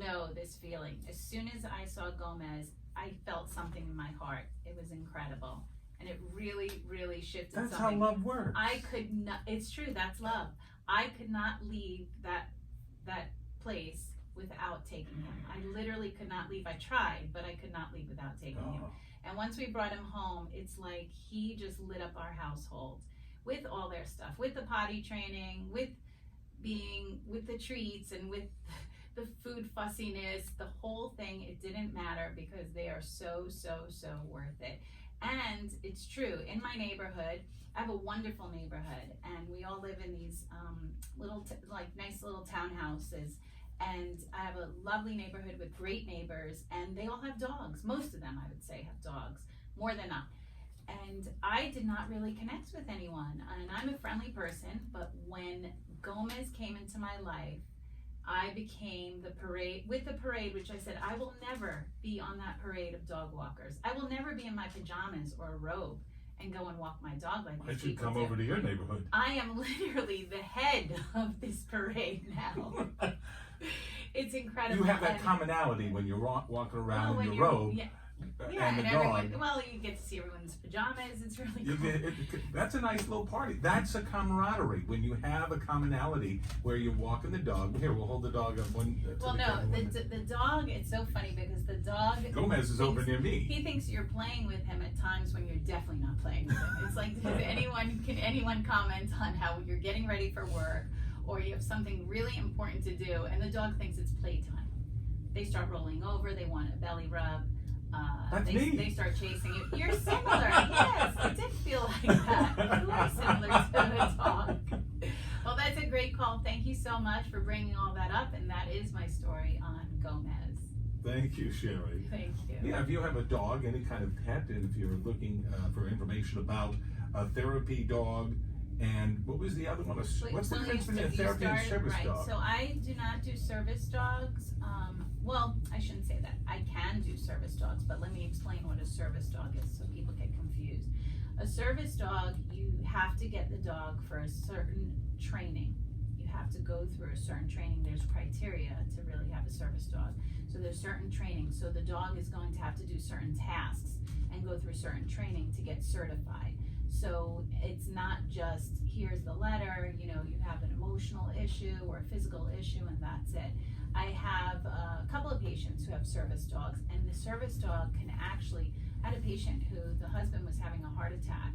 know this feeling. As soon as I saw Gomez, I felt something in my heart. It was incredible. And it really, really shifted That's something. how love works. I could not, it's true, that's love. I could not leave that place without taking him. I literally could not leave. I tried, but I could not leave without taking him. And once we brought him home, it's like he just lit up our household with all their stuff, with the potty training, with the treats, and with the food fussiness, the whole thing. It didn't matter because they are so, so, so worth it. And it's true, in my neighborhood, I have a wonderful neighborhood, and we all live in these nice little townhouses. And I have a lovely neighborhood with great neighbors, and they all have dogs. Most of them, I would say, have dogs, more than not. And I did not really connect with anyone, and I'm a friendly person, but when Gomez came into my life, I became the parade, which I said, I will never be on that parade of dog walkers. I will never be in my pajamas or a robe and go and walk my dog like these people I should come over to your neighborhood. I am literally the head of this parade now. It's incredible. You have that commonality when you're walking around in your robe. Yeah, and the everyone, dog. well, you get to see everyone's pajamas. It's really cool. That's a nice little party. That's a camaraderie when you have a commonality where you're walking the dog. Here, we'll hold the dog up one. Well, no, the dog. It's so funny because the dog. Gomez is over near me. He thinks you're playing with him at times when you're definitely not playing with him. It's like, can anyone comment on how you're getting ready for work, or you have something really important to do, and the dog thinks it's playtime. They start rolling over. They want a belly rub. They start chasing you. You're similar. Yes, it did feel like that. You are similar to the dog. Well, that's a great call. Thank you so much for bringing all that up, and that is my story on Gomez. Thank you, Sherry. Thank you. Yeah, if you have a dog, any kind of pet, and if you're looking for information about a therapy dog, and what was the other one? What's the difference between a therapy and service dog? So I do not do service dogs. Well, I shouldn't say that. I can do service dogs, but let me explain what a service dog is so people get confused. A service dog, you have to get the dog for a certain training. You have to go through a certain training. There's criteria to really have a service dog. So there's certain training. So the dog is going to have to do certain tasks and go through certain training to get certified. So it's not just, here's the letter, you have an emotional issue or a physical issue and that's it. I have a couple of patients who have service dogs, and the service dog can actually, I had a patient who the husband was having a heart attack,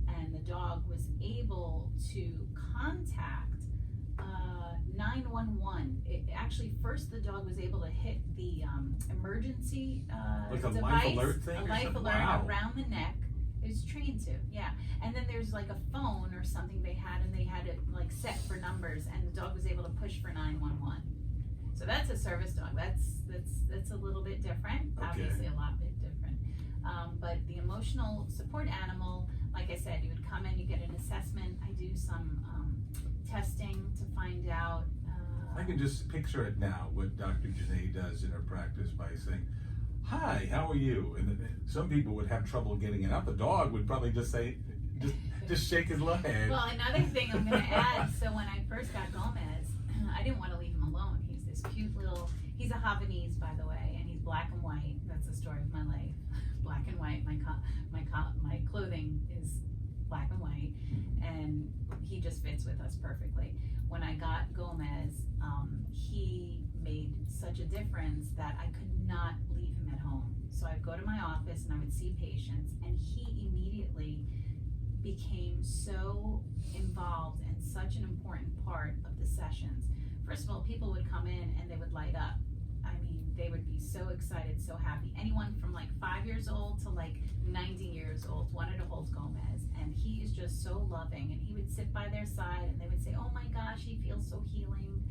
and the dog was able to contact 911. Actually, first the dog was able to hit the emergency like a device, life alert thing? A life alert around the neck. It was trained to, yeah. And then there's like a phone or something they had, and they had it like set for numbers, and the dog was able to push for 911. So that's a service dog. That's a little bit different. Okay. Obviously, a lot bit different. But the emotional support animal, like I said, you would come in, you get an assessment. I do some testing to find out. I can just picture it now. What Dr. Janné does in her practice by saying, "Hi, how are you?" And some people would have trouble getting it out. The dog would probably just say, just shake his little head. Well, another thing I'm going to add. So when I first got Gomez, I didn't want to leave him alone. He's this cute little. He's a Havanese, by the way, and he's black and white. That's the story of my life. Black and white. My clothing is black and white, and he just fits with us perfectly. When I got Gomez, he made such a difference that I could not leave him at home. So I'd go to my office and I would see patients, and he immediately became so involved and such an important part of the sessions. First of all, people would come in and they would light up. I mean, they would be so excited, so happy. Anyone from like 5 years old to like 90 years old wanted to hold Gomez, and he is just so loving. And he would sit by their side and they would say, "Oh my gosh, he feels so healing."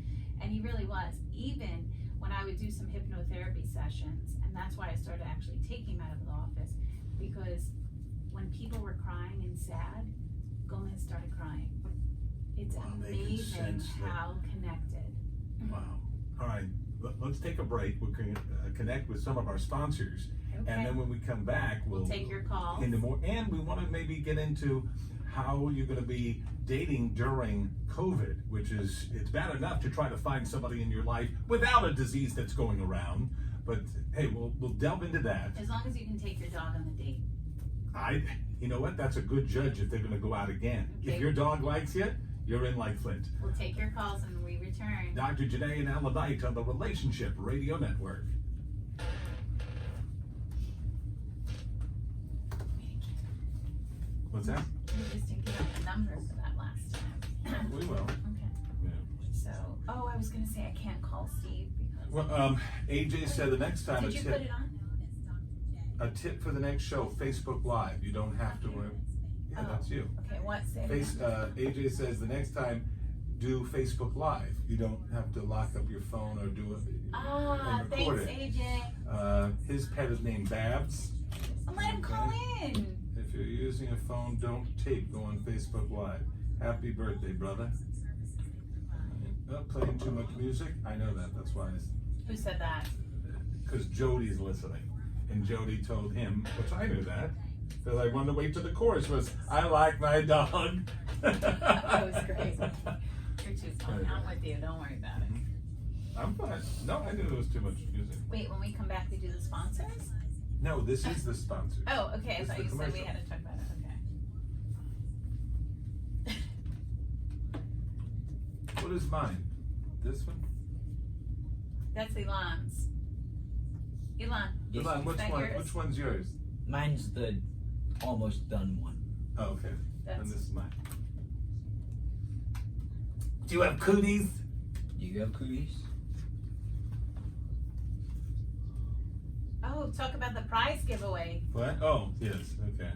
And he really was. Even when I would do some hypnotherapy sessions, and that's why I started actually taking him out of the office, because when people were crying and sad, Gomez started crying. It's amazing how connected. Wow. All right, let's take a break. We're going to connect with some of our sponsors. Okay. And then when we come back, we'll take your call. And we want to maybe get into how you're going to be dating during COVID, which is, it's bad enough to try to find somebody in your life without a disease that's going around. But hey, we'll delve into that. As long as you can take your dog on the date. You know what? That's a good judge if they're going to go out again. Okay. If your dog likes you, you're in like Flint. We'll take your calls and we return. Dr. Janné and Alan Knight on the Relationship Radio Network. What's that? We just didn't get the number for that last time. We will. Okay. Yeah. So, I was gonna say I can't call Steve because. Well, AJ said the next time Did you put it on? a tip for the next show, Facebook Live. You don't have to. Yeah, that's you. Okay, what? Say it again. AJ says the next time, do Facebook Live. You don't have to lock up your phone or do it and record Thanks, it. AJ. His pet is named Babs. Let him call in. If you're using a phone, don't tape. Go on Facebook Live. Happy birthday, brother. Playing too much music? I know that. That's why. Who said that? Because Jody's listening. And Jody told him, which I knew that, because I wanted to wait till the chorus was, I like my dog. That was great. You're too funny. I'm with you. Don't worry about it. I'm fine. No, I knew it was too much music. Wait, when we come back, we do the sponsors? No, this is the sponsor. Oh, okay. I It's thought the you said we commercial. had to talk about it. Okay. What is mine? This one? That's Elon's. Elon. Elon, is that yours? which one's yours? Mine's the almost done one. Oh, okay. That's- And this is mine. Do you have cooties? Do you have cooties? Oh, talk about the prize giveaway. What? Oh, yes. Okay.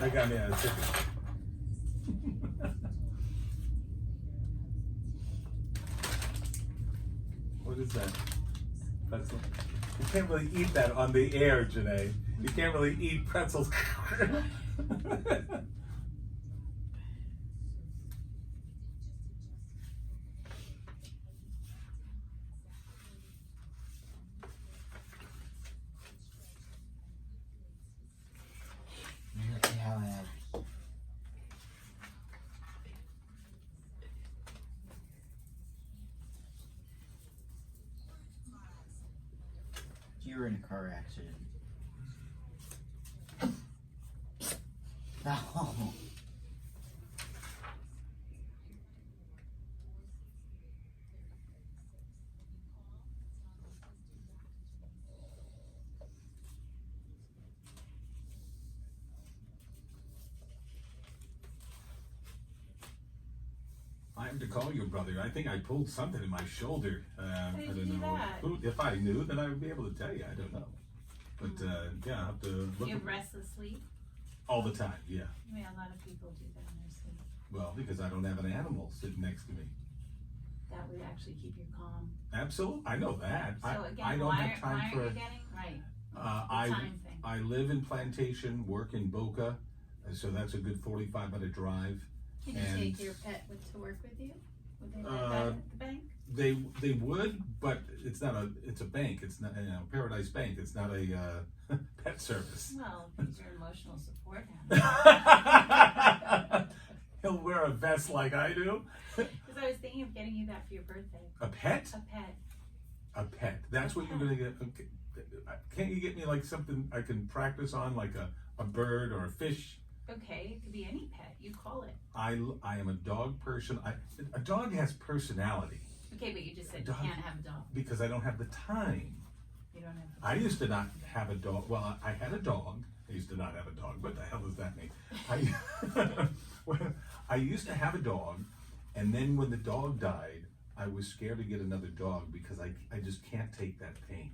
I got me out of ticket. What is that? Pretzel? You can't really eat that on the air, Janné. You can't really eat pretzels. Let's see how I have. You were in a car accident. No. I have to call your brother. I think I pulled something in my shoulder. How did I you don't do know. that? If I knew, then I would be able to tell you. I don't know. But yeah, I have to look You have restless sleep? all the time. Yeah. I mean, a lot of people do that in their sleep. Well, because I don't have an animal sitting next to me. That would actually keep you calm. Absolutely, I know that. So again, I don't why, have time why for. are you getting right? I time thing. I live in Plantation, work in Boca, so that's a good 45-minute drive. Can and you take your pet to work with you? Would they let that Uh, at the bank? They would, but it's not a. It's a bank. It's not Paradise Bank. It's not a pet service. Well, he's your emotional support animal. He'll wear a vest like I do. Because I was thinking of getting you that for your birthday. A pet? A pet. A pet. That's what you're gonna get. Okay. Can't you get me like something I can practice on, like a bird or a fish? Okay, it could be any pet. You call it. I am a dog person. A dog has personality Okay, but you just said Dog. you can't have a dog. because I don't have the time. You don't have. I used to not have a dog. Well, I had a dog. I used to not have a dog. What the hell does that mean? well, I used to have a dog, and then when the dog died, I was scared to get another dog because I just can't take that pain.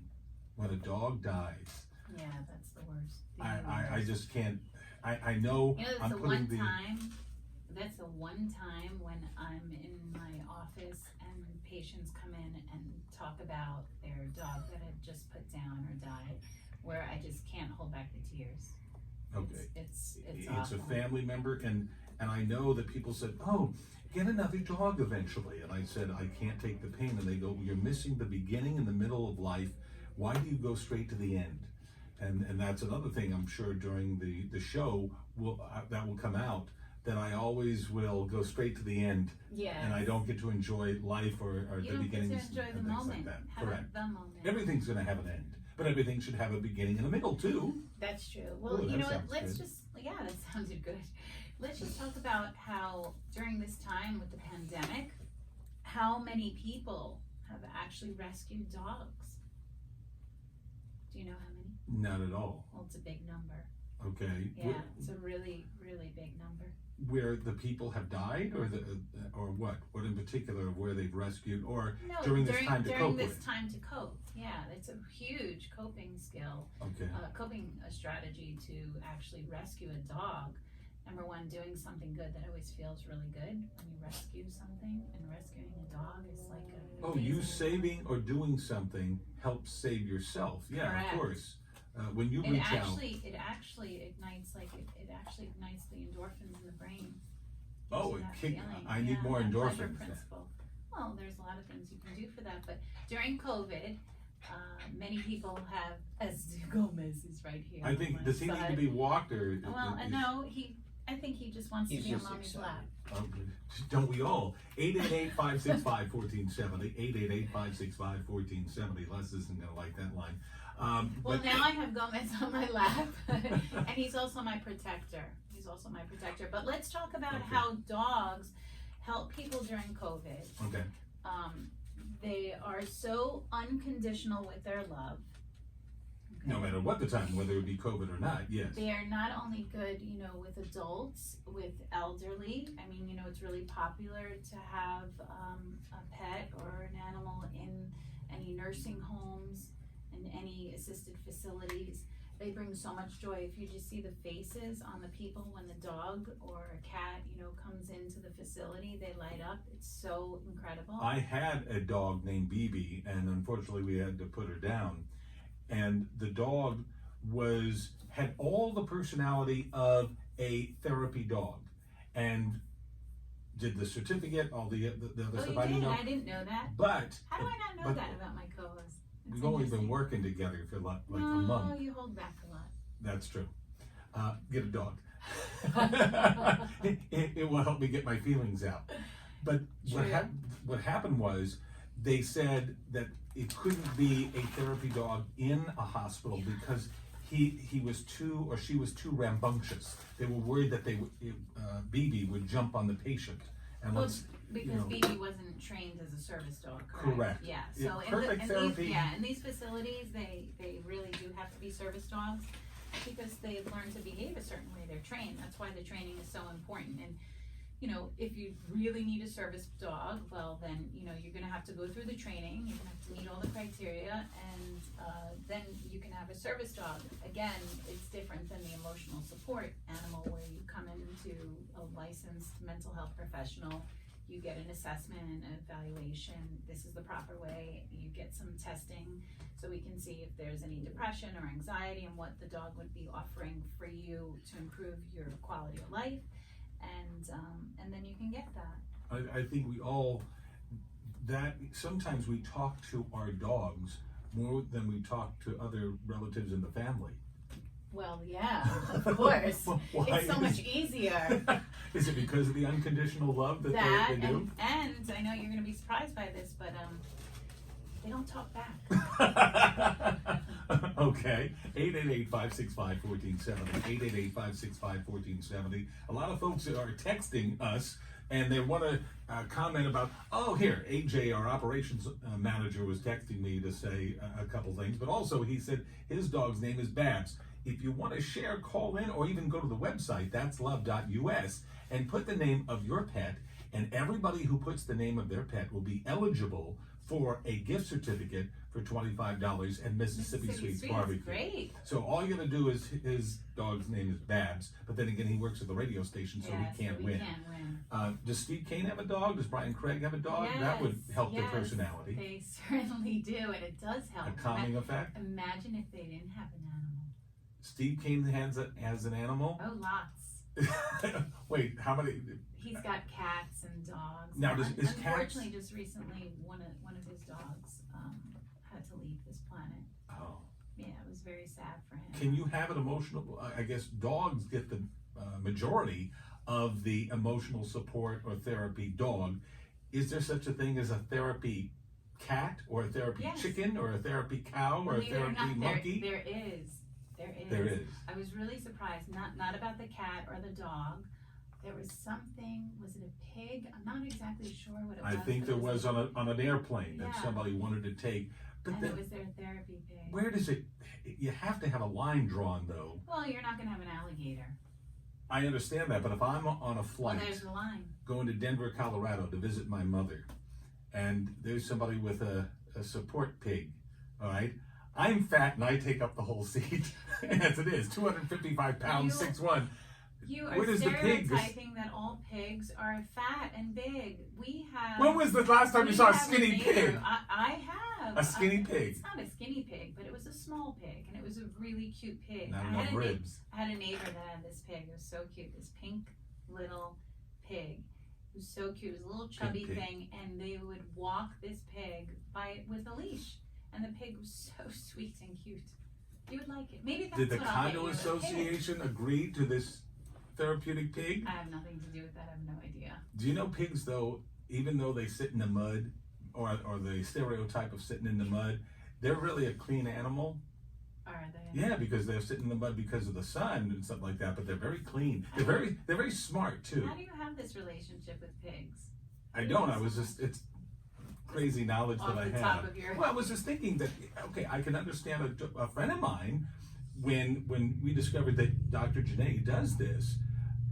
When a dog dies, Yeah, that's the worst. I just can't. I know You know, that's I'm the putting one the. time. That's the one time when I'm in my office and patients come in and talk about their dog that had just put down or died, where I just can't hold back the tears. Okay. It's It's awful. a family member, and I know that people said, "Oh, get another dog eventually," and I said, "I can't take the pain," and they go, "You're missing the beginning and the middle of life. Why do you go straight to the end?" And that's another thing I'm sure during the show that will come out, that I always will go straight to the end, Yeah. and I don't get to enjoy life or You the don't get beginnings to enjoy the and things moment. like that. Have Correct. the moment. Everything's going to have an end, but everything should have a beginning and a middle too. That's true. Well, Ooh, you that know what? sounds Let's good. that sounded good. Let's just talk about how during this time with the pandemic, how many people have actually rescued dogs. Do you know how many? Not at all. Well, it's a big number. Okay. Yeah, it's a really, really big number. Where the people have died, or or what? What in particular, where they've rescued, or No, during this time to during cope this with it? time to cope. Yeah, it's a huge coping skill, Okay. coping strategy to actually rescue a dog. Number one, doing something good that always feels really good when you rescue something, and rescuing a dog is like a Oh, you amazing saving or doing something helps save yourself. Yeah, Correct. of course. When you It reach actually ignites it actually ignites the endorphins in the brain. Gives Oh, you it that kick- feeling. I need more that pleasure endorphins then. principle. Well, there's a lot of things you can do for that, but during COVID, many people have, as Gomez is right here. out, I think, on my does he need to side. be walked or? Well, is- no, I think he just wants He's to be on just mommy's excited. lap. Oh, don't we all? 888-565-1470. 888-565-1470. Les isn't gonna like that line. Well, But now I have Gomez on my lap, and he's also my protector. But let's talk about Okay. how dogs help people during COVID. okay. They are so unconditional with their love. No matter what the time, whether it be COVID or not, yes. They are not only good, with adults, with elderly. I mean, it's really popular to have a pet or an animal in any nursing homes and any assisted facilities. They bring so much joy. If you just see the faces on the people when the dog or a cat, comes into the facility, they light up. It's so incredible. I had a dog named BB, and unfortunately we had to put her down. And the dog had all the personality of a therapy dog, and did the certificate, all the other Oh, stuff. you I didn't did? know. I didn't know that. But How do I not know but- that about my co-host? It's we've only been interesting. working together for like a No, month. you hold back a lot. That's true. Get a dog. it will help me get my feelings out. But True. what happened was, they said that it couldn't be a therapy dog in a hospital because he was too, or she was too rambunctious. They were worried that BB would jump on the patient. And Well, let's, because BB wasn't trained as a service dog, correct? Correct. Yeah, Yeah, so perfect therapy. in these facilities, they really do have to be service dogs because they've learned to behave a certain way. They're trained. That's why the training is so important. And if you really need a service dog, well, then you're gonna have to go through the training. You're gonna have to meet all the criteria, and then you can have a service dog. Again, it's different than the emotional support animal where you come into a licensed mental health professional. You get an assessment and an evaluation. This is the proper way. You get some testing so we can see if there's any depression or anxiety and what the dog would be offering for you to improve your quality of life. And then you can get that. I think that sometimes we talk to our dogs more than we talk to other relatives in the family. Well, yeah, of course. Why It's so much easier. Is it because of the unconditional love that they do? And I know you're gonna be surprised by this, but they don't talk back. Okay, 888-565-1470, 888-565-1470. A lot of folks are texting us, and they want to comment about, here, AJ, our operations manager, was texting me to say a couple things, but also he said his dog's name is Babs. If you want to share, call in, or even go to the website, that'slove.us, and put the name of your pet and everybody who puts the name of their pet will be eligible for a gift certificate for $25 at Mississippi Sweets Barbecue. Great. So all you gotta do is, his dog's name is Babs, but then again, he works at the radio station, so he can't win. Does Steve Kane have a dog? Does Brian Craig have a dog? That would help their personality. They certainly do, and it does help. A calming effect? Imagine if they didn't have an animal. Steve Kane has an animal? Oh, lots. Wait, how many? He's got cats and dogs. Now, is cats? Unfortunately, just recently, one of his dogs had to leave this planet. Oh. Yeah, it was very sad for him. Can you have an emotional? I guess dogs get the majority of the emotional support or therapy dog. Is there such a thing as a therapy cat or a therapy chicken or a therapy cow or a therapy monkey? There is. There is. I was really surprised. Not about the cat or the dog. There was something. Was it a pig? I'm not exactly sure what it was. I think there was on an airplane that somebody wanted to take. But and then, it was their therapy pig. Where does it? You have to have a line drawn, though. Well, you're not going to have an alligator. I understand that, but if I'm on a flight, well, there's the line. Going to Denver, Colorado to visit my mother, and there's somebody with a support pig, all right? I'm fat and I take up the whole seat, as it is, 255 pounds, 6'1". You are Where does the pig? stereotyping that all pigs are fat and big. We have. When was the last time you saw a skinny pig? I have. A skinny pig? It's not a skinny pig, but it was a small pig, and it was a really cute pig. Not enough ribs. I had a neighbor that had this pig. It was so cute. This pink little pig. It was so cute. It was a little chubby thing, and they would walk this pig with a leash, and the pig was so sweet and cute. You would like it. Maybe that's Did the what I'll get condo you, association agree to this therapeutic pig? I have nothing to do with that. I have no idea. Do you know pigs, though, even though they sit in the mud, or the stereotype of sitting in the mud, they're really a clean animal? Are they? Yeah, because they're sitting in the mud because of the sun and stuff like that, but they're very clean. They're very smart, too. How do you have this relationship with pigs? I don't. It's crazy knowledge that I have. Top of your Well, I was just thinking that, okay, I can understand a friend of mine, when we discovered that Dr. Janné does this,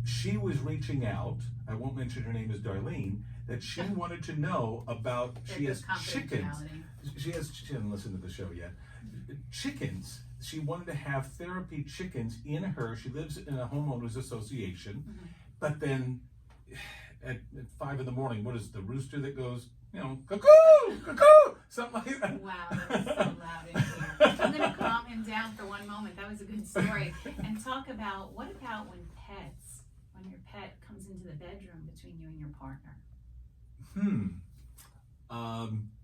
she was reaching out, I won't mention her name is Darlene, that she wanted to know about, she has chickens. She didn't listen to the show yet. Chickens. She wanted to have therapy chickens in her. She lives in a homeowners association, but then at 5 a.m, what is the rooster that goes, cuckoo, cuckoo, something like that. Wow, that was so loud in here. I'm going to calm him down for one moment. That was a good story. And talk about, what about when your pet comes into the bedroom between you and your partner?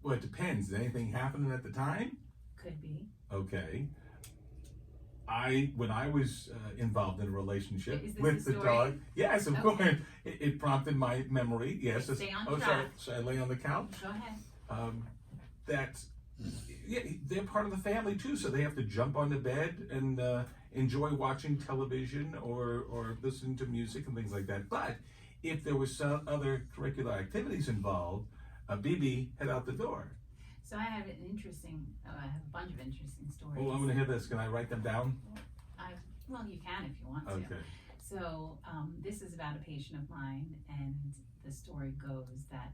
Well, it depends. Is anything happening at the time? Could be. Okay. When I was involved in a relationship with the story? dog, yes, of course, it prompted my memory. Yes. Stay on track. Should I lay on the couch? Go ahead. They're part of the family too, so they have to jump on the bed and enjoy watching television or listening to music and things like that. But if there was some other curricular activities involved, BB head out the door. So I have I have a bunch of interesting stories. Oh, I'm going to hear this. Can I write them down? Well, you can if you want to. Okay. So this is about a patient of mine, and the story goes that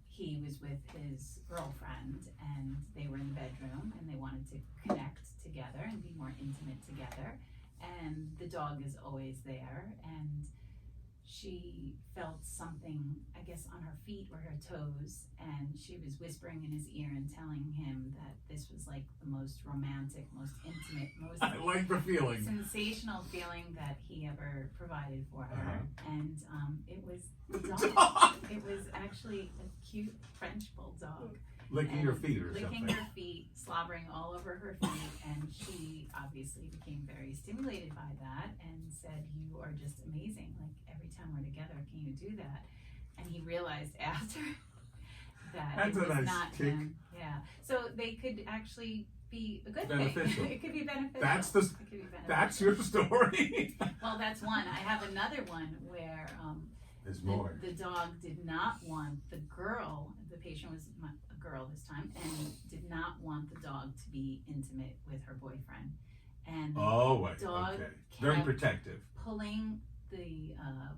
he was with his girlfriend, and they were in the bedroom, and they wanted to connect together and be more intimate together. And the dog is always there, and she felt something, I guess, on her feet or her toes, and she was whispering in his ear and telling him that this was like the most romantic, most intimate, most I like the feeling. sensational feeling that he ever provided for her. And it was the Dog. dog. It was actually a cute French bulldog. Licking your feet or licking something. her feet, slobbering all over her feet, and she obviously became very stimulated by that and said, "You are just amazing. Like, every time we're together, can you do that?" And he realized after that That's it was a nice not kick. him. Yeah. So they could actually be a good Beneficial. thing. It could be beneficial. That's It could be beneficial. That's your story. Well, that's one. I have another one where There's more. the dog did not want the girl, the patient was a girl this time, and did not want the dog to be intimate with her boyfriend. And Oh, wait, dog okay. Very kept protective. pulling the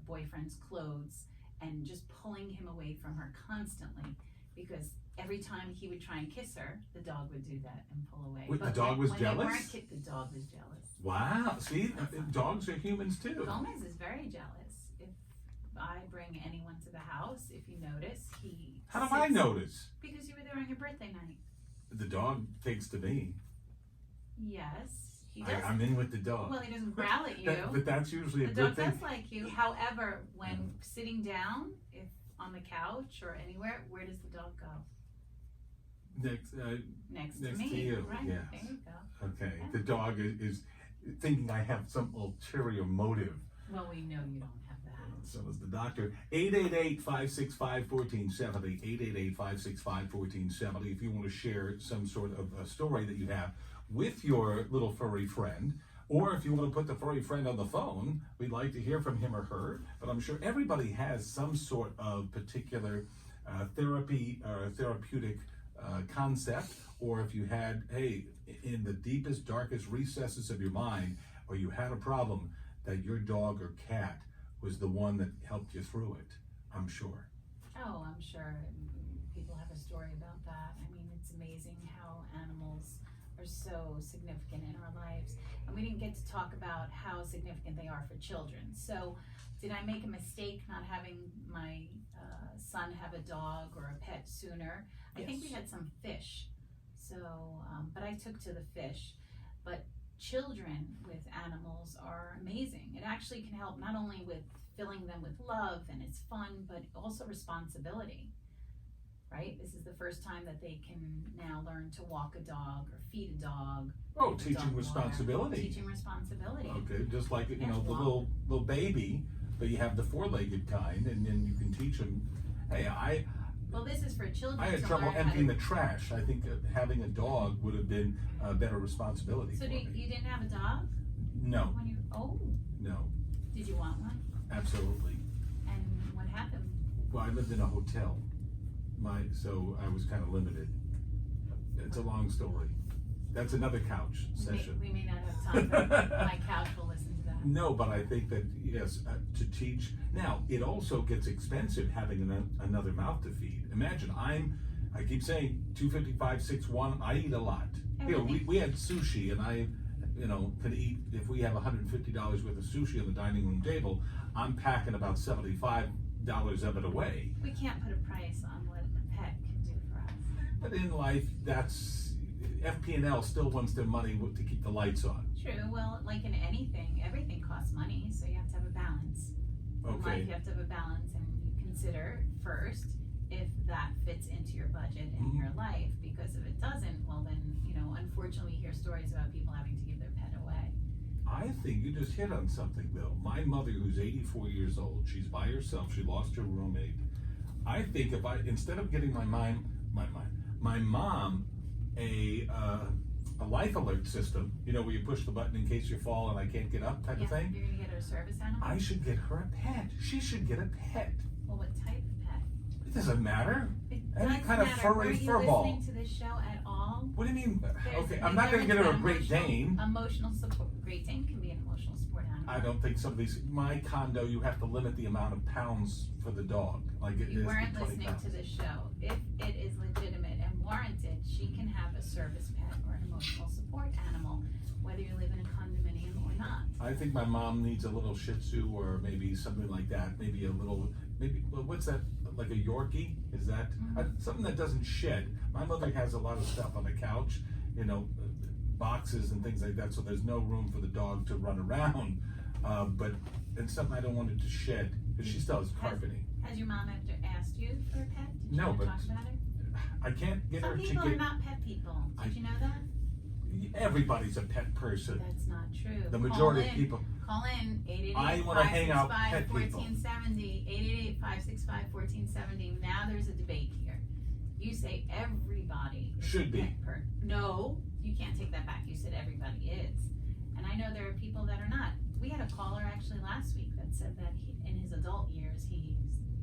boyfriend's clothes and just pulling him away from her constantly, because every time he would try and kiss her, the dog would do that and pull away. Wait, the But dog was when jealous? They weren't the dog was jealous. Wow. See, dogs are humans too. Gomez is very jealous. If I bring anyone to the house, if you notice, he How do I sits- notice? Because you were there on your birthday night. The dog takes to me. Yes, he does. I'm in with the dog. Well, he doesn't growl at you. But that's usually a The good dog thing. does like you. However, when sitting down, if on the couch or anywhere, where does the dog go? Next, Next Next to me. to you, Right. yes. There you go. okay. Yeah. The dog is thinking I have some ulterior motive. Well, we know you don't have that. So is the doctor. 888-565-1470. 888-565-1470. If you want to share some sort of a story that you have with your little furry friend, or if you want to put the furry friend on the phone, we'd like to hear from him or her. But I'm sure everybody has some sort of particular therapy or therapeutic concept, or if you had, hey, in the deepest, darkest recesses of your mind, or you had a problem that your dog or cat was the one that helped you through it, I'm sure. Oh, I'm sure people have a story about that. I mean, it's amazing how animals are so significant in our lives. And we didn't get to talk about how significant they are for children. So, did I make a mistake not having my son have a dog or a pet sooner? I think we Yes. had some fish. So, but I took to the fish. But children with animals are amazing. It actually can help not only with filling them with love and it's fun, but also responsibility, right? This is the first time that they can now learn to walk a dog or feed a dog. Oh, give a teaching dog water. responsibility. Teaching responsibility. Okay, just like, you Yeah, know, the well- little baby, but you have the four-legged kind, and then you can teach them. Hey, Well, this is for children I had to trouble learn how emptying to... the trash. I think having a dog would have been a better responsibility So for me. you didn't have a dog No, when you... Oh, no, did you want one? absolutely. And what happened? Well, I lived in a hotel, so I was kind of limited. It's a long story. That's another couch session. We may not have time, but my couch will listen to that. No, but I think that, yes, to teach. Now, it also gets expensive having another mouth to feed. Imagine, I keep saying 255, 6'1", I eat a lot. You know, Everything. we had sushi, and I, could eat, if we have $150 worth of sushi on the dining room table, I'm packing about $75 of it away. We can't put a price on what a pet can do for us. But in life, FP&L still wants their money to keep the lights on. True, well, like in anything, everything costs money, so you have to have a balance. In life, Okay. you have to have a balance, and you consider first if that fits into your budget and Mhm. your life, because if it doesn't, well then, unfortunately we hear stories about people having to give their pet away. I think you just hit on something though. My mother, who's 84 years old, she's by herself, she lost her roommate. I think instead of getting my mom a life alert system, where you push the button in case you fall and I can't get up type of thing, You're gonna get her a service animal? I should get her a pet. She should get a pet. Well, what type of pet? It doesn't matter. It Any does kind of matter. furry Were you furball. listening to this show at all? What do you mean? There's Okay, a I'm not going to difference get her a about Great Dane. Emotional support. Great Dane can be an emotional support animal. I don't think some of these. My condo, you have to limit the amount of pounds for the dog. Like it You is weren't 20 listening pounds. to this show. If it is legitimate and warranted, she can have a service pet or an emotional support animal, whether you live in a condominium or not. I think my mom needs a little Shih Tzu or maybe something like that. Maybe what's that? Like a Yorkie? Is that something that doesn't shed? My mother has a lot of stuff on the couch, boxes and things like that. So there's no room for the dog to run around. But it's something I don't want it to shed because she still has carpeting. Has your mom ever asked you for a pet? Did you No, ever but talk about it? I can't get her Some to people are get. not pet people. Did you know that? Everybody's a pet person. That's not true. The majority Call of in. people. Call in, 888 I wanna hang out with pet people. 1470 888-565-1470. Now there's a debate here. You say everybody is Should a be. pet No, you can't take that back. You said everybody is. And I know there are people that are not. We had a caller actually last week that said that in his adult years, he's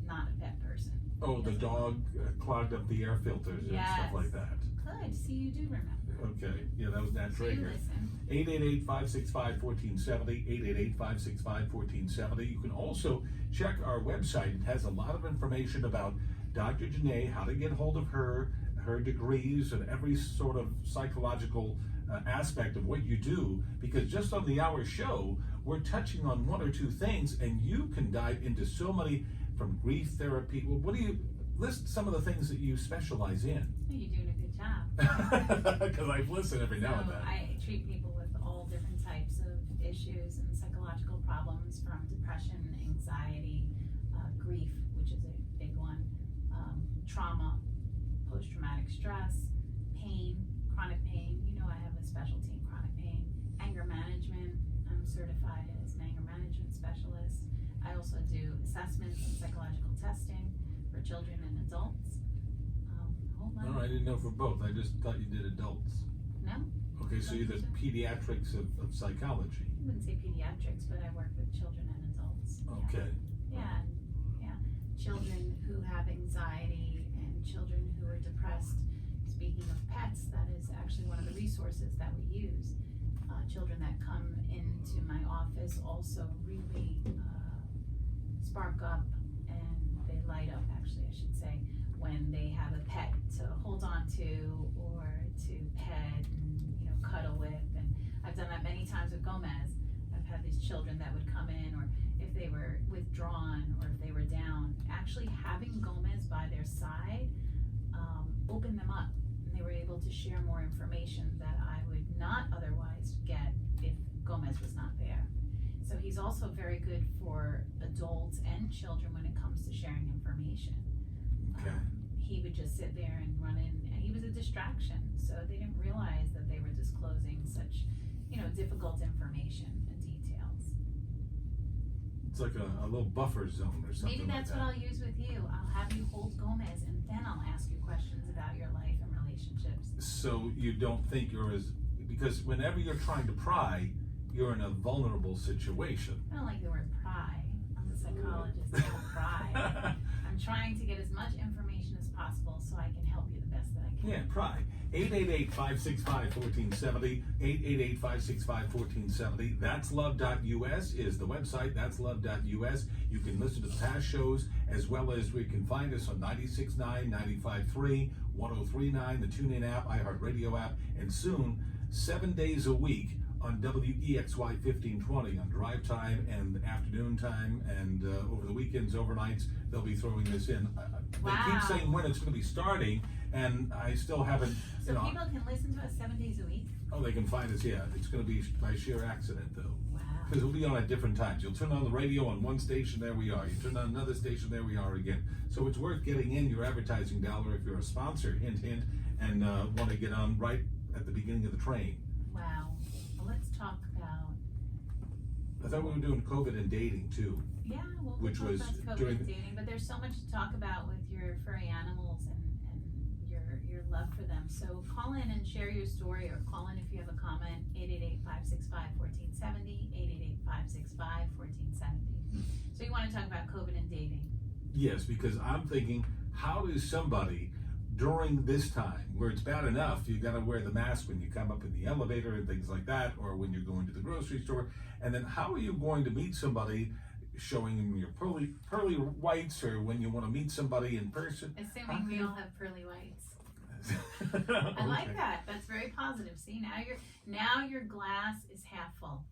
not a pet person. Oh, He the doesn't- dog clogged up the air filters and stuff Yes. like that. Good. See, you do remember. Okay, yeah, that was Nat So you Traeger. listen. 888-565-1470, 888-565-1470. You can also check our website. It has a lot of information about Dr. Janné, how to get hold of her, her degrees, and every sort of psychological aspect of what you do, because just on the hour show, we're touching on one or two things, and you can dive into so many, from grief therapy. Well, what do you, list some of the things that you specialize in? You're doing a good job. Because I've listened every now and So then. I treat people with all different types of issues and psychological problems, from depression, anxiety, grief, which is a big one, trauma, post-traumatic stress, pain, chronic pain. You know, I have a specialty in chronic pain. Anger management. I'm certified as an anger management specialist. I also do assessments and psychological testing for children and adults. No, I didn't know for both. I just thought you did adults. No, Okay, so you're the pediatrics of psychology. I wouldn't say pediatrics, but I work with children and adults. Yeah. Okay. Yeah, yeah. Children who have anxiety and children who are depressed. Speaking of pets, that is actually one of the resources that we use. Children that come into my office also really spark up, and they light up, actually, I should say, when they have a pet to hold on to or to pet and, you know, cuddle with. And I've done that many times with Gomez. I've had these children that would come in, or if they were withdrawn or if they were down, actually having Gomez by their side opened them up, and they were able to share more information that I would not otherwise get if Gomez was not there. So he's also very good for adults and children when it comes to sharing information. Okay. He would just sit there and run in, and he was a distraction, so they didn't realize that they were disclosing such, you know, difficult information and details. It's like a little buffer zone or something. Maybe that's like what that. I'll use with you. I'll have you hold Gomez, and then I'll ask you questions about your life and relationships. So you don't think you're as, because whenever you're trying to pry, you're in a vulnerable situation. I don't like the word pry. I'm a psychologist. I don't pry. I'm trying to get as much information as possible so I can help you the best that I can. Yeah, pry. 888-565-1470, 888-565-1470. That's love.us is the website. That's love.us. You can listen to the past shows, as well as we can find us on 96.9, 95.3, 103.9, the TuneIn app, iHeartRadio app, and soon 7 days a week on WEXY 1520 on drive time and afternoon time, and over the weekends, overnights, they'll be throwing this in. They keep saying when it's going to be starting, and I still haven't, So people can listen to us 7 days a week? Oh, they can find us, yeah. It's going to be by sheer accident, though. Wow. Because we'll be on at different times. You'll turn on the radio on one station, there we are. You turn on another station, there we are again. So it's worth getting in your advertising dollar if you're a sponsor, hint, hint, and want to get on right at the beginning of the train. Wow. Well, let's talk about. I thought we were doing COVID and dating, too. Yeah, well, Which we'll was talk about COVID during and dating, but there's so much to talk about with your furry animals and your love for them. So call in and share your story, or call in if you have a comment, 888-565-1470, 888-565-1470. So you want to talk about COVID and dating? Yes, because I'm thinking, how does somebody during this time, where it's bad enough, you got to wear the mask when you come up in the elevator and things like that, or when you're going to the grocery store, and then how are you going to meet somebody showing them your pearly whites, or when you want to meet somebody in person? Assuming we all have pearly whites. Okay. I like that. That's very positive. See, now your glass is half full.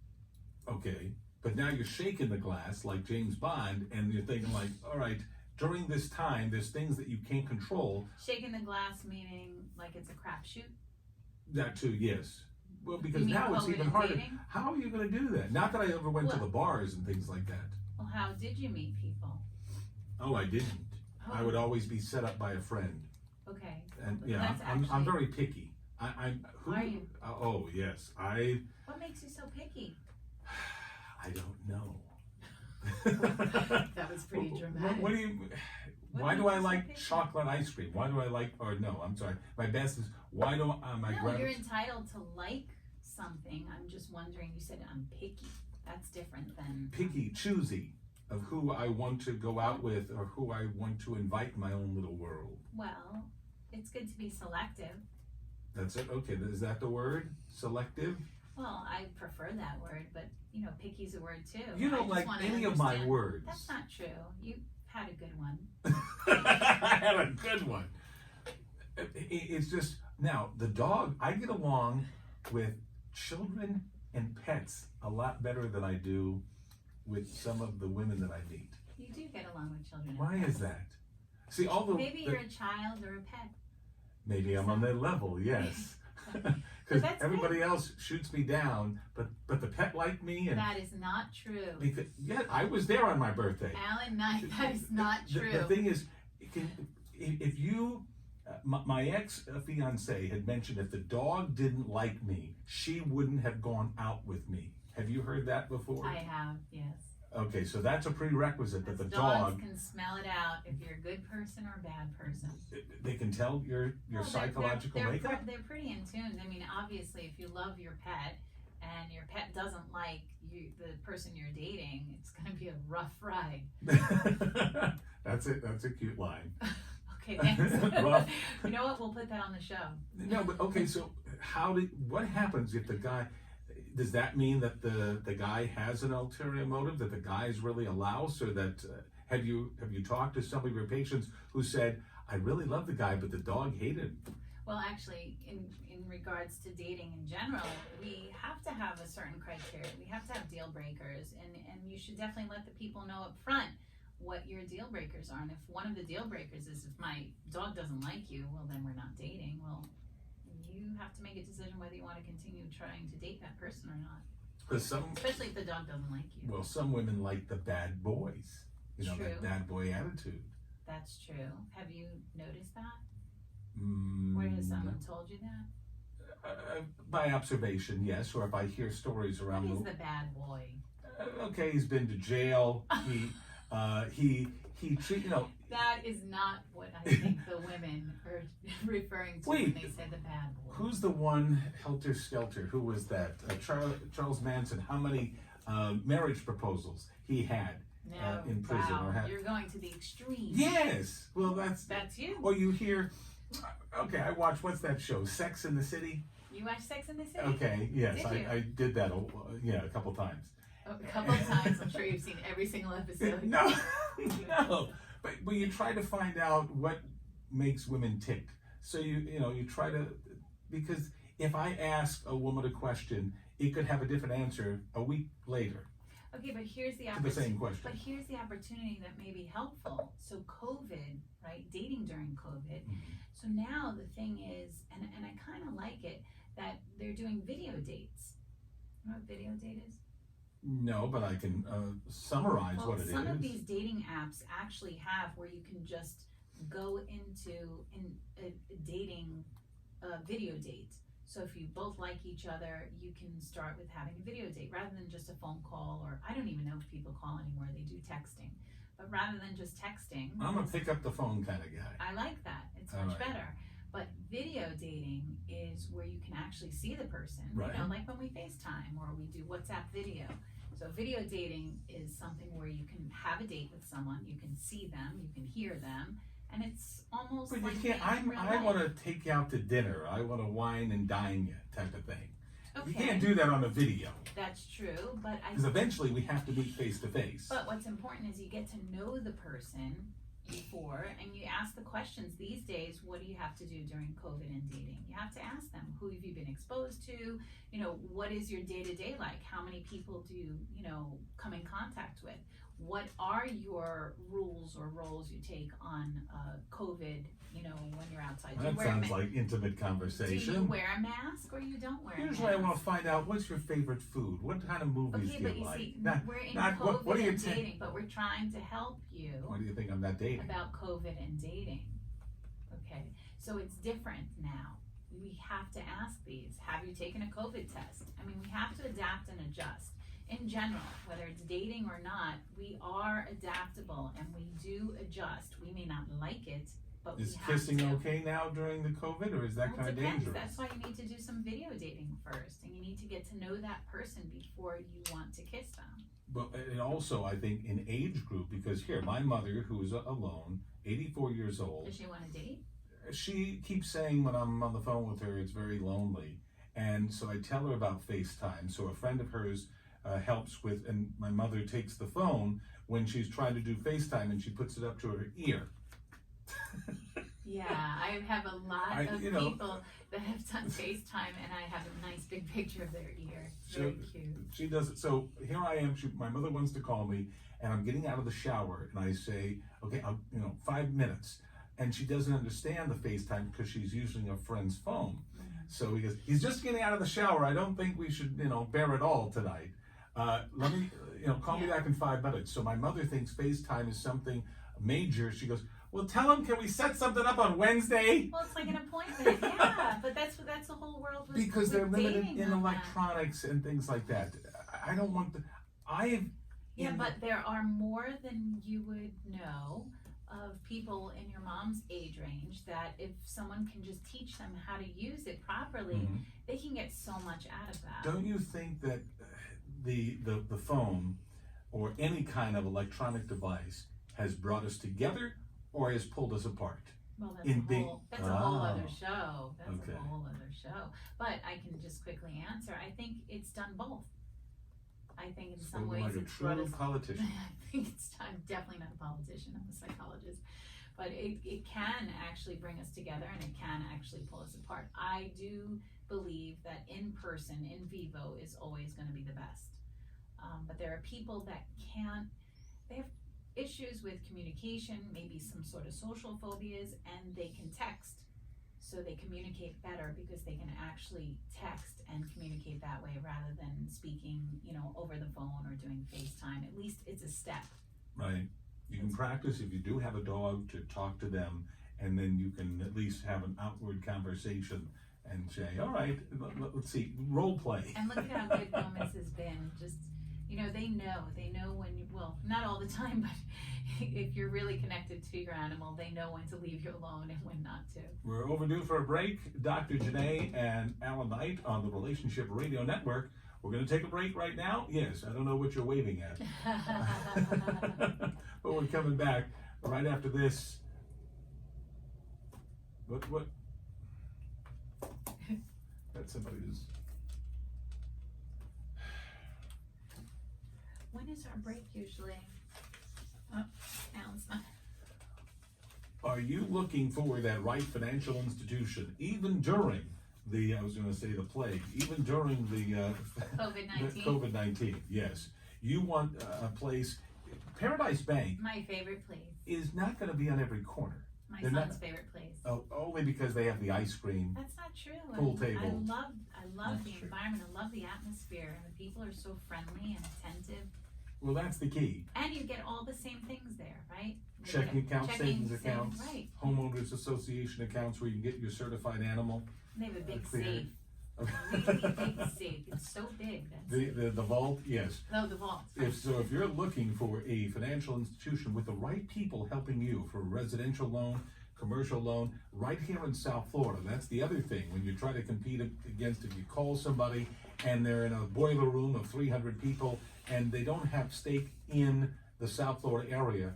Okay, but now you're shaking the glass like James Bond, and you're thinking like, all right, during this time, there's things that you can't control. Shaking the glass meaning like it's a crapshoot? That too, yes. Well, because You mean now it's COVID even and harder. dating? How are you going to do that? Not that I ever went to Well- the bars and things like that. Well, how did you meet people? Oh, I didn't. Oh. I would always be set up by a friend, Okay. and But yeah, that's I'm actually- very picky. I'm. Who, Are you? Oh yes, What makes you so picky? I don't know. That was pretty dramatic. What do you? What Why do makes I you so like picky? chocolate ice cream? Why do I like? Or no, I'm sorry. My best is why don't my No, grandma? you're entitled to like something. I'm just wondering, you said I'm picky. That's different than Picky, choosy of who I want to go out with or who I want to invite in my own little world. Well, it's good to be selective. That's it. Okay, is that the word? Selective? Well, I prefer that word, but picky's a word too. You I don't just like wanna any of my understand. words. That's not true. You had a good one. I had a good one. It's just, now, the dog, I get along with children and pets a lot better than I do with some of the women that I meet. You do get along with children. and Why pets. is that? See, all the... Maybe you're a child or a pet. Maybe I'm on their level, yes. But Because that's everybody good. else shoots me down, but the pet liked me, and That is not true. because, yeah, I was there on my birthday. Alan Knight, that is not true. The thing is, if you, my ex-fiance had mentioned if the dog didn't like me, she wouldn't have gone out with me. Have you heard that before? I have, yes. Okay, so that's a prerequisite that the Dogs dog, can smell it out if you're a good person or a bad person. they can tell your Well, psychological they're makeup. They're pretty in tune. I mean, obviously, if you love your pet and your pet doesn't like you, the person you're dating, it's going to be a rough ride. That's it. That's a cute line. Okay, thanks. Rough. You know what? We'll put that on the show. No, but okay. So what happens if the guy? Does that mean that the guy has an ulterior motive? That the guy is really a louse, or that have you talked to some of your patients who said, I really love the guy, but the dog hated him? Well, actually, in regards to dating in general, we have to have a certain criteria. We have to have deal breakers, and you should definitely let the people know up front what your deal breakers are. And if one of the deal breakers is if my dog doesn't like you, well, then we're not dating. Well, you have to make a decision whether you want to continue trying to date that person or not. Because Especially if the dog doesn't like you. well, some women like the bad boys. That True. bad boy attitude. That's true. Have you noticed that? Mm, Or has someone told you that? by observation, yes. Or if I hear stories around What is the bad boy? okay, he's been to jail. He treat That is not what I think the women are referring to when they say the bad boy. Who's the one helter skelter? Who was that? Charles Manson. How many marriage proposals he had No, in prison? wow, Or had? you're going to the extreme. Yes. Well, That's you. Or you hear. Okay, I watch. What's that show? Sex in the City. You watch Sex in the City? Okay. Yes, Did you? I did that. A couple times. A couple of times. I'm sure you've seen every single episode. No, no. But you try to find out what makes women tick. So you try to, because if I ask a woman a question, it could have a different answer a week later Okay, but here's the to the same question. But here's the opportunity that may be helpful. So COVID, right? Dating during COVID. Mhm. So now the thing is, and I kind of like it, that they're doing video dates. You know what video date is? No, but I can summarize Well, what it is. some of these dating apps actually have where you can just go into a dating video date. So if you both like each other, you can start with having a video date rather than just a phone call, or I don't even know if people call anymore, they do texting. But rather than just texting, I'm a pick up the phone kind of guy. I like that. It's All much right. better. But video dating is where you can actually see the person, Right. like when we FaceTime or we do WhatsApp video. So video dating is something where you can have a date with someone, you can see them, you can hear them, and it's almost But like you being can't. in real I life. want to take you out to dinner. I want to wine and dine you type of thing. You Okay, can't do that on a video that's true, but because eventually we have to meet face to face. But what's important is you get to know the person before and you ask the questions. These days, what do you have to do during COVID and dating? You have to ask them, who have you been exposed to? What is your day-to-day like? How many people do you, come in contact with? What are your rules or roles you take on COVID, when you're outside? Do you That wear a sounds ma- like intimate Do conversation. you wear a mask or you don't wear a mask? Usually I want to find out what's your favorite food. What kind of movies Okay, do but you you like? see, Not- we're in not COVID what do you and ta- dating, but we're trying to help you What do you think I'm not dating? about COVID and dating. Okay, so it's different now. We have to ask these. Have you taken a COVID test? I mean, we have to adapt and adjust. In general, whether it's dating or not, we are adaptable and we do adjust. We may not like it, but Is we have kissing to. okay now during the COVID, or is that Well, kind it of depends. dangerous? That's why you need to do some video dating first, and you need to get to know that person before you want to kiss them. But and also, I think in age group, because here, my mother, who is alone, 84 years old. Does she want to date? she keeps saying when I'm on the phone with her, it's very lonely. And so I tell her about FaceTime. So a friend of hers helps with, and my mother takes the phone when she's trying to do FaceTime and she puts it up to her ear. Yeah, I have a lot of you know, people that have done FaceTime, and I have a nice big picture of their ear. It's very cute. She does it. So here I am. My mother wants to call me, and I'm getting out of the shower, and I say, okay, 5 minutes. And she doesn't understand the FaceTime because she's using a friend's phone. So he goes, he's just getting out of the shower. I don't think we should, bear it all tonight. Let me, call me back in 5 minutes. So my mother thinks FaceTime is something major. She goes, well, tell him, can we set something up on Wednesday? Well, it's like an appointment, yeah. But that's the whole world with Because they're limited dating in on electronics and things like that. I don't want Yeah, but there are more than you would know of people in your mom's age range that if someone can just teach them how to use it properly, they can get so much out of that. Don't you think that the phone or any kind of electronic device has brought us together or has pulled us apart? Well, that's a whole other show. That's Okay. a whole other show. But I can just quickly answer. I think it's done both. I think in some ways like a it's brought true us. politician. I think I'm definitely not a politician. I'm a psychologist. But it can actually bring us together, and it can actually pull us apart. I do believe that in person, in vivo, is always going to be the best. But there are people that they have issues with communication, maybe some sort of social phobias, and they can text. So they communicate better because they can actually text and communicate that way rather than speaking, over the phone or doing FaceTime. At least it's a step. Right. You can practice if you do have a dog to talk to them, and then you can at least have an outward conversation and say, all right, let's see, role play. And look at how good Gomez has been. Just, they know when not all the time, but if you're really connected to your animal, they know when to leave you alone and when not to. We're overdue for a break. Dr. Janné and Alan Knight on the Relationship Radio Network. We're going to take a break right now. Yes, I don't know what you're waving at. But we're coming back right after this. What? That's somebody who's... When is our break usually? Oh, Alan's not. Are you looking for that right financial institution, even during the plague, even during the COVID-19. COVID-19, yes. You want a place, Paradise Bank My favorite place. is not going to be on every corner. My They're son's not- favorite place. Oh, only because they have the ice cream. That's not true. Pool I table. love That's the true. environment. I love the atmosphere, and the people are so friendly and attentive. Well, that's the key. And you get all the same things there, right? You Checking get accounts, savings accounts, right? homeowners association accounts where you can get your certified animal. They have a big Clear. safe. A really big safe. It's so big. That's The vault, yes. no, the vault. If you're looking for a financial institution with the right people helping you for a residential loan, commercial loan, right here in South Florida, that's the other thing. When you try to compete against, if you call somebody and they're in a boiler room of 300 people and they don't have stake in the South Florida area,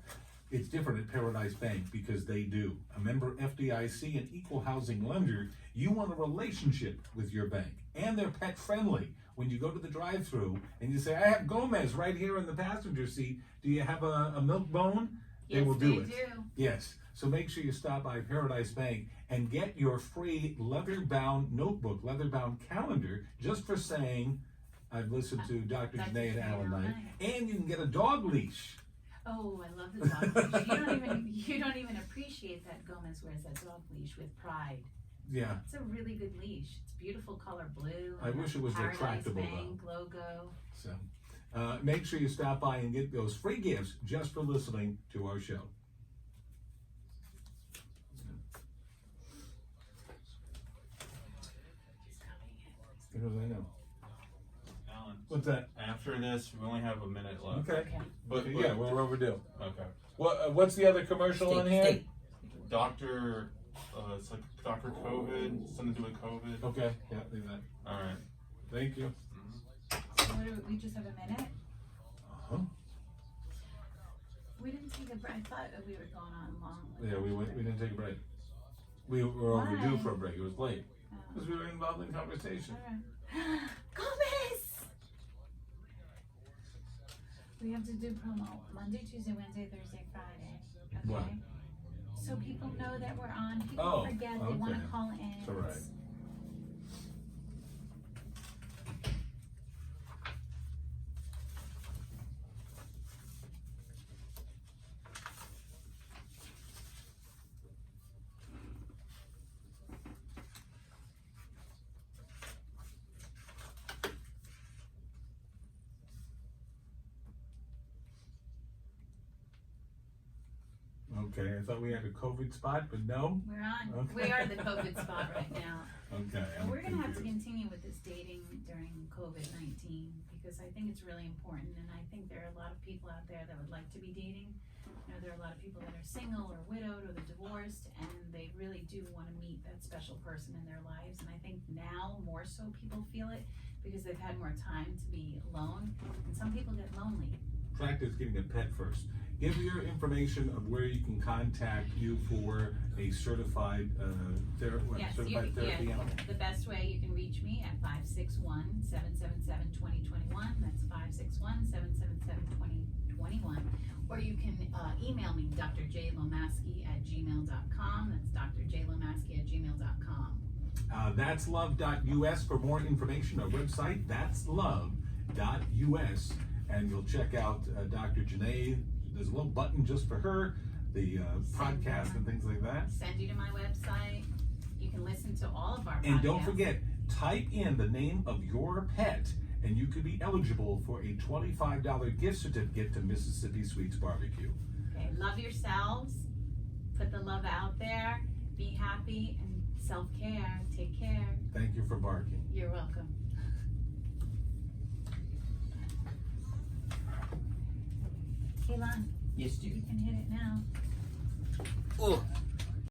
it's different at Paradise Bank because they do. A member FDIC and equal housing lender, you want a relationship with your bank. And they're pet friendly. When you go to the drive-through and you say, I have Gomez right here in the passenger seat, do you have a milk bone? They Yes, will do they it. do. Yes. So make sure you stop by Paradise Bank and get your free leather-bound notebook, leather-bound calendar, just for saying, I've listened to Dr. Dr. Janné and Janné Alan and Knight. Alan. And you can get a dog leash. Oh, I love the dog leash. You don't even appreciate that Gomez wears that dog leash with pride. Yeah. It's a really good leash. It's beautiful color blue. I and wish the it was Paradise retractable, Bank logo. So make sure you stop by and get those free gifts just for listening to our show. Because I know. Alan, What's that? after this, we only have a minute left. Okay. Okay. But Yeah, we're overdue. okay. What's the other commercial on here? Steak. Doctor, it's like Doctor COVID, something to do with COVID. Okay. Yeah, leave that. All right. Thank you. So we just have a minute? Uh-huh. We didn't take a break. I thought that we were going on long. Yeah, we didn't take a break. We were overdue Why? for a break. It was late. Oh. Because we were involved in conversation. Gomez! We have to do promo Monday, Tuesday, Wednesday, Thursday, Friday. Okay? What? So people know that we're on. People Oh, forget. They want to okay. call in. It's all right. Okay, I thought we had a COVID spot, but no. We're on. Okay. We are the COVID spot right now. Okay. And we're going to have to confused. continue with this dating during COVID-19 because I think it's really important. And I think there are a lot of people out there that would like to be dating. You know, there are a lot of people that are single or widowed or they're divorced and they really do want to meet that special person in their lives. And I think now more so people feel it because they've had more time to be alone. And some people get lonely. Practice getting a pet first. Give your information of where you can contact you for a certified Yes, certified therapy animal. the best way you can reach me at 561-777-2021. That's 561-777-2021. Or you can email me, drjlomaski@gmail.com. That's drjlomaski@gmail.com. That's love.us for more information. Our website, that's love.us. And you'll check out Dr. Janné. There's a little button just for her, the podcast and things like that. Send you to my website. You can listen to all of our podcasts. And don't forget, type in the name of your pet, and you could be eligible for a $25 gift certificate to Mississippi Sweets Barbecue. Okay, love yourselves. Put the love out there. Be happy and self-care. Take care. Thank you for barking. You're welcome. Kaylon, Yes, you dude. can hit it now. Oh.